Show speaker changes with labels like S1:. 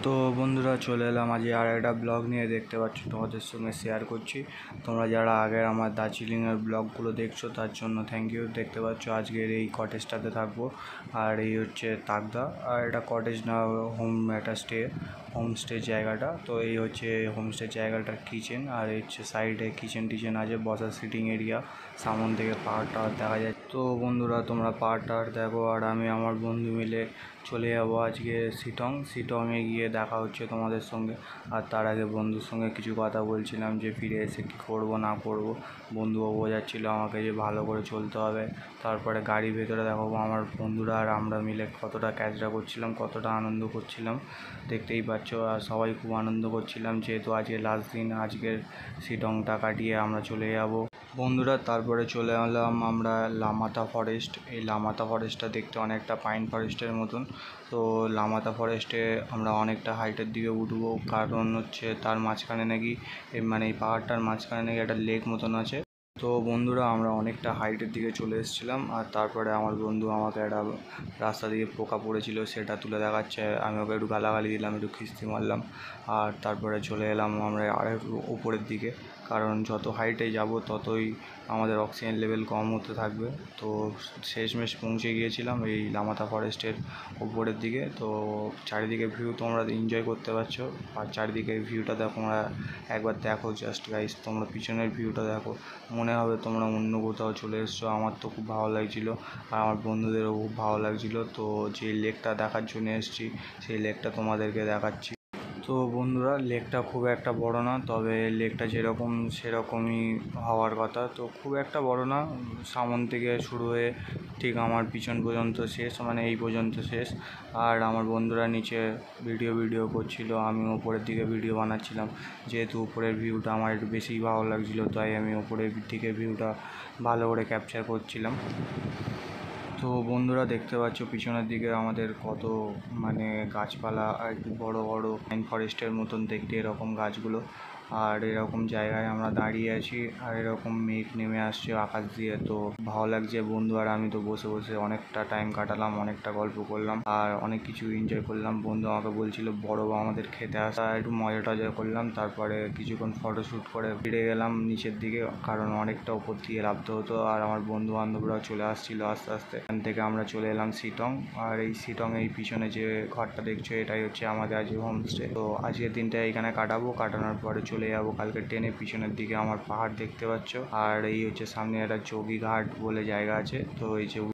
S1: তো বন্ধুরা চলে এলাম আজ আর একটা ব্লগ নিয়ে। দেখতে পাচ্ছ তোমাদের সঙ্গে শেয়ার করছি। তোমরা যারা আগের আমার দার্জিলিংয়ের ব্লগগুলো দেখছো তার জন্য থ্যাংক ইউ। দেখতে পাচ্ছ আজকের এই কটেজটাতে থাকবো। আর এই হচ্ছে তাকদা। আর এটা কটেজ না, একটা হোমস্টে জায়গাটা। তো এই হচ্ছে হোমস্টে জায়গাটার কিচেন। আর এই হচ্ছে সাইডে কিচেন আছে, বসার সিটিং এরিয়া। সামন থেকে পাহাড় টাহাড় দেখা যায়। তো বন্ধুরা তোমরা পাহাড় টাহাড় দেখো, আর আমি আমার বন্ধু মিলে চলে যাবো আজকে শিটংয়ে গিয়ে দেখা হচ্ছে তোমাদের সঙ্গে। আর তার আগে বন্ধুর সঙ্গে কিছু কথা বলছিলাম যে ফিরে এসে কী করবো না করবো। বন্ধুও বোঝাচ্ছিলো আমাকে যে ভালো করে চলতে হবে। তারপরে গাড়ির ভেতরে দেখো আমার বন্ধুরা আর আমরা মিলে কতটা ক্যাচরা করছিলাম, কতটা আনন্দ করছিলাম দেখতেই পাচ্ছ। আর সবাই খুব আনন্দ করছিলাম যেহেতু আজকে লাস্ট দিন। আজকের শিটংটা কাটিয়ে আমরা চলে যাব বন্ধুরা। তারপরে চলে এলাম আমরা লামাতা ফরেস্ট। এই লামাতা ফরেস্টটা দেখতে অনেকটা পাইন ফরেস্টের মতন। তো লামাতা ফরেস্টে আমরা অনেকটা হাইটের দিকে উঠবো, কারণ হচ্ছে তার মাঝখানে নাকি মানে এই পাহাড়টার মাঝখানে নাকি একটা লেক মতন আছে। তো বন্ধুরা আমরা অনেকটা হাইটের দিকে চলে এসেছিলাম। আর তারপরে আমার বন্ধু আমাকে একটা রাস্তা দিয়ে পোকা পড়েছিল সেটা তুলে দেখাচ্ছে। আমি ওকে একটু গালাগালি দিলাম, একটু খিস্তি মারলাম। আর তারপরে চলে এলাম আমরা আরেকটু উপরের দিকে, কারণ যত হাইটে যাব ততই আমাদের অক্সিজেন লেভেল কম হতে থাকবে। তো শেষমেশ পৌঁছে গিয়েছিলাম এই লামাতা ফরেস্টের উপরের দিকে। তো চারিদিকে ভিউ তোমরা এনজয় করতে পারছো। আর চারিদিকে ভিউটা তোমরা একবার দেখো জাস্ট গাইস, তোমরা পিছনের ভিউটা দেখো, মনে হবে তোমরা অন্য কোথাও চলে এসছো। আমার তো খুব ভালো লাগছিলো আর আমার বন্ধুদেরও খুব ভালো লাগছিলো। তো যে লেকটা দেখার জন্য এসেছি সেই লেকটা তোমাদেরকে দেখাচ্ছি। তো বন্ধুরা লেকটা খুব একটা বড় না, তবে লেকটা যেরকম সেরকমই হওয়ার কথা। তো খুব একটা বড় না, সামন থেকে শুরু হয়ে ঠিক আমার পিছন পর্যন্ত শেষ, মানে এই পর্যন্ত শেষ। আর আমার বন্ধুরা নিচে ভিডিও করছিল, আমি ওপরের দিকে ভিডিও বানাচ্ছিলাম। যেহেতু উপরের ভিউটা আমার একটু বেশিই ভালো লাগছিলো, তাই আমি ওপরের দিকে ভিউটা ভালো করে ক্যাপচার করছিলাম। তো বন্ধুরা দেখতে পাচ্ছ পিছনের দিকে আমাদের কত মানে গাছপালা, আর একটু বড় পাইন ফরেস্টের মতন দেখতে এরকম গাছগুলো। আর এরকম জায়গায় আমরা দাঁড়িয়ে আছি, আর এরকম মেঘ নেমে আসছে আকাশ দিয়ে। তো ভালো লাগছে। বন্ধু আর আমি তো বসে বসে অনেকটা টাইম কাটালাম, অনেকটা গল্প করলাম আর অনেক কিছু এনজয় করলাম। বন্ধু আমাকে বলছিল বড় আমাদের খেতে আসা, একটু মজা টজা করলাম। তারপরে কিছুক্ষণ ফটোশ্যুট করে ফিরে গেলাম নিচের দিকে, কারণ অনেকটা উপর দিয়ে নামতে হতো। আর আমার বন্ধু বান্ধবরাও চলে আসছিল আস্তে আস্তে। এখান থেকে আমরা চলে এলাম শিটং। আর এই শিটং এই পিছনে যে ঘরটা দেখছো এটাই হচ্ছে আমাদের আজকে হোমস্টে। তো আজকের দিনটা এখানে কাটানোর পরে চলে যাবো কালকে ট্রেনে। পিছনের দিকে আমার পাহাড় দেখতে পাচ্ছ। আর এই হচ্ছে সামনে একটা যোগী ঘাট বলে জায়গা আছে। তো এই যে